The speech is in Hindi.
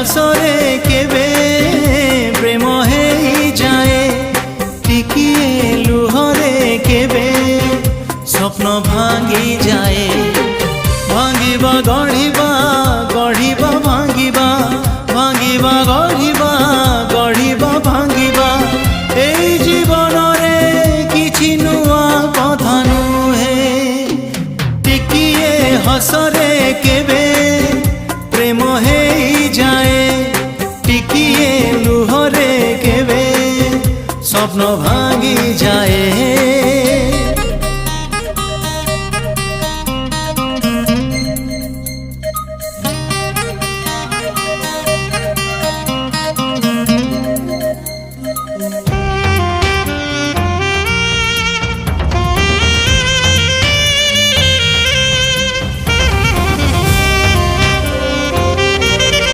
हसरे केबे प्रेम हेई जाए टिकिए लुहरे केबे स्वप्न भांगी जाए भांगिबा गढ़िबा गढ़िबा भांगिबा भांगिबा गढ़िबा गढ़िबा भांगिबा एई जीवन रे किछि नुआ कथा नुहे टिकिए हसरे केबे प्रेम हेई जाए टिकिए लुहरे केबे स्वप्न भांगी जाए।